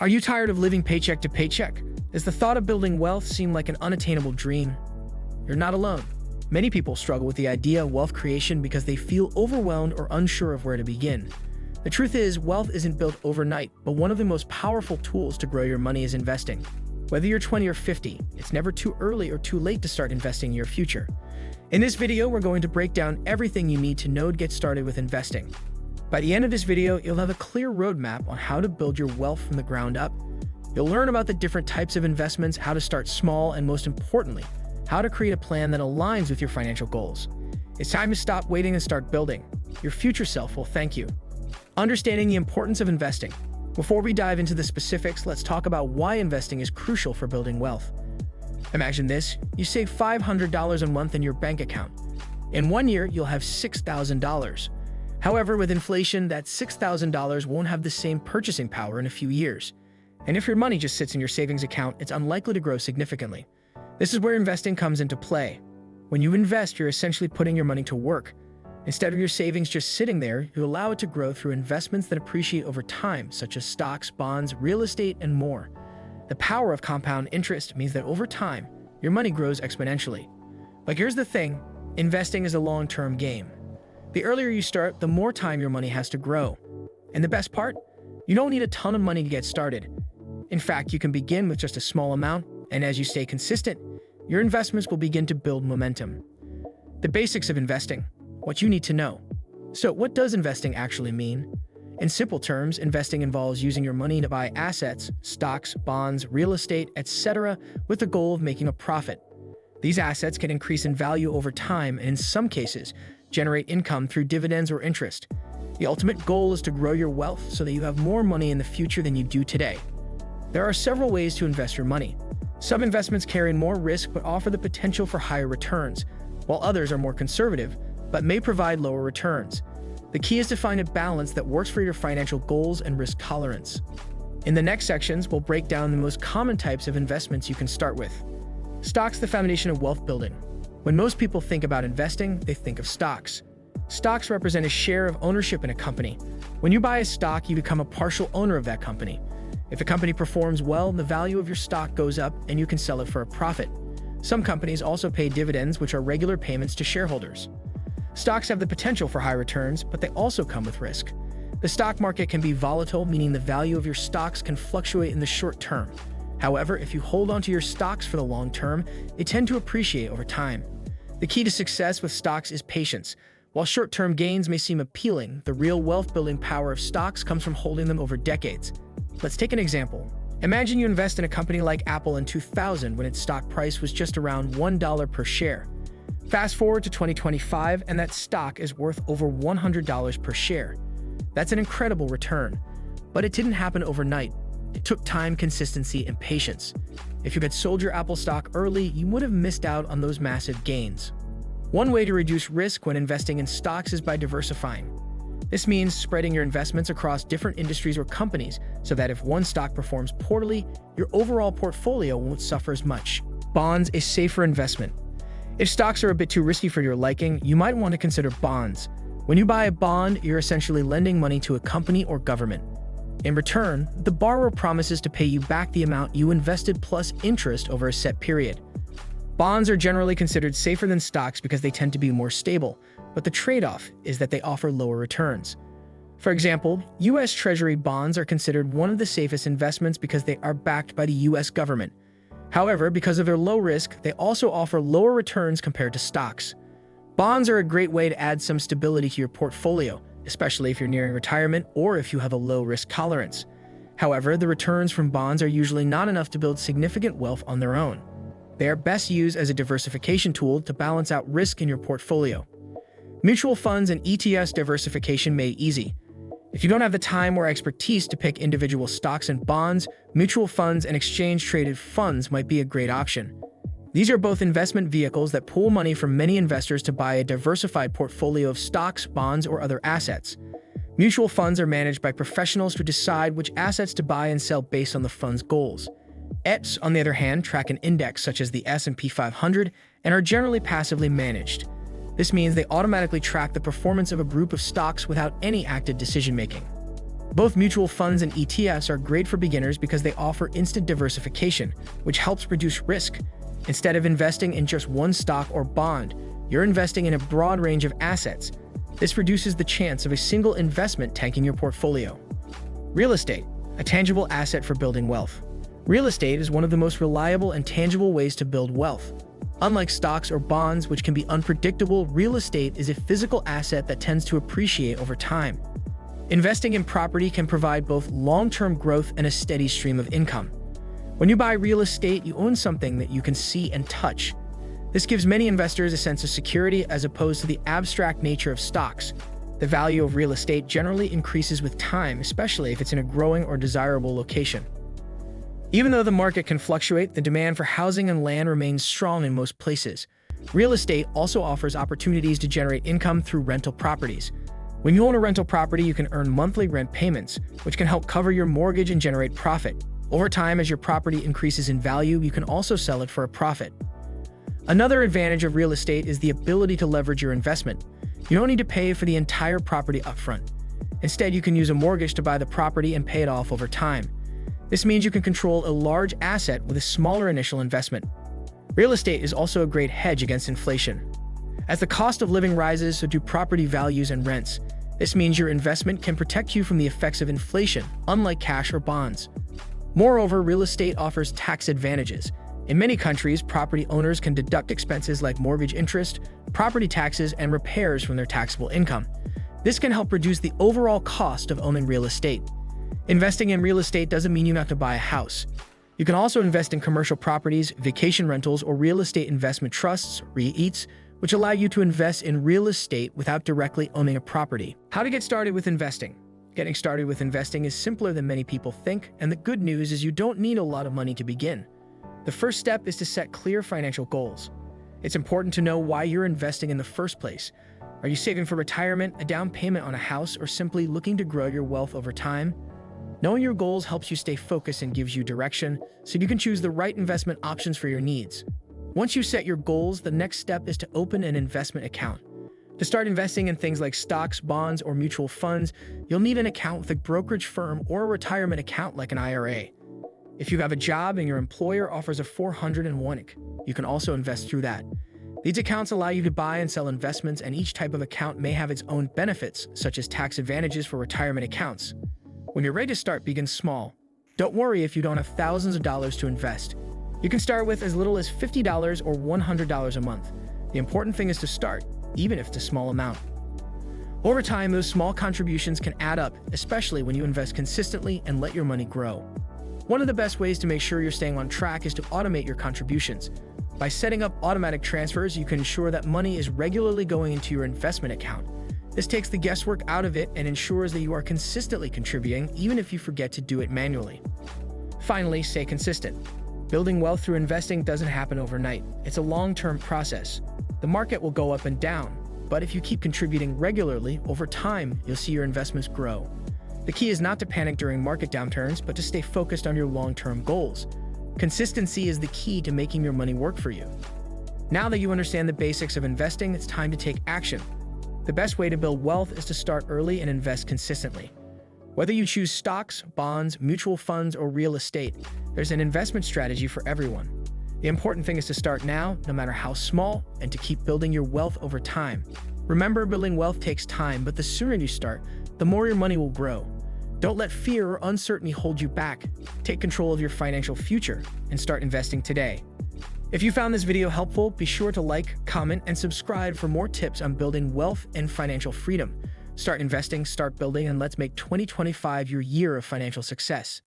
Are you tired of living paycheck to paycheck? Does the thought of building wealth seem like an unattainable dream? You're not alone. Many people struggle with the idea of wealth creation because they feel overwhelmed or unsure of where to begin. The truth is, wealth isn't built overnight, but one of the most powerful tools to grow your money is investing. Whether you're 20 or 50, it's never too early or too late to start investing in your future. In this video, we're going to break down everything you need to know to get started with investing. By the end of this video, you'll have a clear roadmap on how to build your wealth from the ground up. You'll learn about the different types of investments, how to start small, and most importantly, how to create a plan that aligns with your financial goals. It's time to stop waiting and start building. Your future self will thank you. Understanding the importance of investing. Before we dive into the specifics, let's talk about why investing is crucial for building wealth. Imagine this: you save $500 a month in your bank account. In 1 year, you'll have $6,000. However, with inflation, that $6,000 won't have the same purchasing power in a few years. And if your money just sits in your savings account, it's unlikely to grow significantly. This is where investing comes into play. When you invest, you're essentially putting your money to work. Instead of your savings just sitting there, you allow it to grow through investments that appreciate over time, such as stocks, bonds, real estate, and more. The power of compound interest means that over time, your money grows exponentially. But here's the thing: investing is a long-term game. The earlier you start, the more time your money has to grow. And the best part? You don't need a ton of money to get started. In fact, you can begin with just a small amount, and as you stay consistent, your investments will begin to build momentum. The basics of investing: what you need to know. So, what does investing actually mean? In simple terms, investing involves using your money to buy assets, stocks, bonds, real estate, etc., with the goal of making a profit. These assets can increase in value over time and, in some cases, generate income through dividends or interest. The ultimate goal is to grow your wealth so that you have more money in the future than you do today. There are several ways to invest your money. Some investments carry more risk but offer the potential for higher returns, while others are more conservative but may provide lower returns. The key is to find a balance that works for your financial goals and risk tolerance. In the next sections, we'll break down the most common types of investments you can start with. Stocks, the foundation of wealth building. When most people think about investing, they think of stocks. Stocks represent a share of ownership in a company. When you buy a stock, you become a partial owner of that company. If a company performs well, the value of your stock goes up and you can sell it for a profit. Some companies also pay dividends, which are regular payments to shareholders. Stocks have the potential for high returns, but they also come with risk. The stock market can be volatile, meaning the value of your stocks can fluctuate in the short term. However, if you hold onto your stocks for the long term, they tend to appreciate over time. The key to success with stocks is patience. While short-term gains may seem appealing, the real wealth-building power of stocks comes from holding them over decades. Let's take an example. Imagine you invest in a company like Apple in 2000 when its stock price was just around $1 per share. Fast forward to 2025 and that stock is worth over $100 per share. That's an incredible return. But it didn't happen overnight. It took time, consistency, and patience. If you had sold your Apple stock early, you would have missed out on those massive gains. One way to reduce risk when investing in stocks is by diversifying. This means spreading your investments across different industries or companies so that if one stock performs poorly, your overall portfolio won't suffer as much. Bonds, a safer investment. If stocks are a bit too risky for your liking, you might want to consider bonds. When you buy a bond, you're essentially lending money to a company or government. In return, the borrower promises to pay you back the amount you invested plus interest over a set period. Bonds are generally considered safer than stocks because they tend to be more stable, but the trade-off is that they offer lower returns. For example, U.S. Treasury bonds are considered one of the safest investments because they are backed by the U.S. government. However, because of their low risk, they also offer lower returns compared to stocks. Bonds are a great way to add some stability to your portfolio, especially if you're nearing retirement or if you have a low risk tolerance. However, the returns from bonds are usually not enough to build significant wealth on their own. They are best used as a diversification tool to balance out risk in your portfolio. Mutual funds and ETFs diversification made easy. If you don't have the time or expertise to pick individual stocks and bonds, mutual funds and exchange-traded funds might be a great option. These are both investment vehicles that pool money from many investors to buy a diversified portfolio of stocks, bonds, or other assets. Mutual funds are managed by professionals who decide which assets to buy and sell based on the fund's goals. ETFs, on the other hand, track an index such as the S&P 500 and are generally passively managed. This means they automatically track the performance of a group of stocks without any active decision-making. Both mutual funds and ETFs are great for beginners because they offer instant diversification, which helps reduce risk. Instead of investing in just one stock or bond, you're investing in a broad range of assets. This reduces the chance of a single investment tanking your portfolio. Real estate, a tangible asset for building wealth. Real estate is one of the most reliable and tangible ways to build wealth. Unlike stocks or bonds, which can be unpredictable, real estate is a physical asset that tends to appreciate over time. Investing in property can provide both long-term growth and a steady stream of income. When you buy real estate, you own something that you can see and touch. This gives many investors a sense of security as opposed to the abstract nature of stocks. The value of real estate generally increases with time, especially if it's in a growing or desirable location. Even though the market can fluctuate, the demand for housing and land remains strong in most places. Real estate also offers opportunities to generate income through rental properties. When you own a rental property, you can earn monthly rent payments, which can help cover your mortgage and generate profit. Over time, as your property increases in value, you can also sell it for a profit. Another advantage of real estate is the ability to leverage your investment. You don't need to pay for the entire property upfront. Instead, you can use a mortgage to buy the property and pay it off over time. This means you can control a large asset with a smaller initial investment. Real estate is also a great hedge against inflation. As the cost of living rises, so do property values and rents. This means your investment can protect you from the effects of inflation, unlike cash or bonds. Moreover, real estate offers tax advantages. In many countries, property owners can deduct expenses like mortgage interest, property taxes, and repairs from their taxable income. This can help reduce the overall cost of owning real estate. Investing in real estate doesn't mean you have to buy a house. You can also invest in commercial properties, vacation rentals, or real estate investment trusts, REITs, which allow you to invest in real estate without directly owning a property. How to get started with investing? Getting started with investing is simpler than many people think, and the good news is you don't need a lot of money to begin. The first step is to set clear financial goals. It's important to know why you're investing in the first place. Are you saving for retirement, a down payment on a house, or simply looking to grow your wealth over time? Knowing your goals helps you stay focused and gives you direction, so you can choose the right investment options for your needs. Once you set your goals, the next step is to open an investment account. To start investing in things like stocks, bonds, or mutual funds, you'll need an account with a brokerage firm or a retirement account like an IRA. If you have a job and your employer offers a 401k, you can also invest through that. These accounts allow you to buy and sell investments, and each type of account may have its own benefits, such as tax advantages for retirement accounts. When you're ready to start, begin small. Don't worry if you don't have thousands of dollars to invest. You can start with as little as $50 or $100 a month. The important thing is to start, even if it's a small amount. Over time, those small contributions can add up, especially when you invest consistently and let your money grow. One of the best ways to make sure you're staying on track is to automate your contributions. By setting up automatic transfers, you can ensure that money is regularly going into your investment account. This takes the guesswork out of it and ensures that you are consistently contributing, even if you forget to do it manually. Finally, stay consistent. Building wealth through investing doesn't happen overnight. It's a long-term process. The market will go up and down, but if you keep contributing regularly, over time, you'll see your investments grow. The key is not to panic during market downturns, but to stay focused on your long-term goals. Consistency is the key to making your money work for you. Now that you understand the basics of investing, it's time to take action. The best way to build wealth is to start early and invest consistently. Whether you choose stocks, bonds, mutual funds, or real estate, there's an investment strategy for everyone. The important thing is to start now, no matter how small, and to keep building your wealth over time. Remember, building wealth takes time, but the sooner you start, the more your money will grow. Don't let fear or uncertainty hold you back. Take control of your financial future and start investing today. If you found this video helpful, be sure to like, comment, and subscribe for more tips on building wealth and financial freedom. Start investing, start building, and let's make 2025 your year of financial success.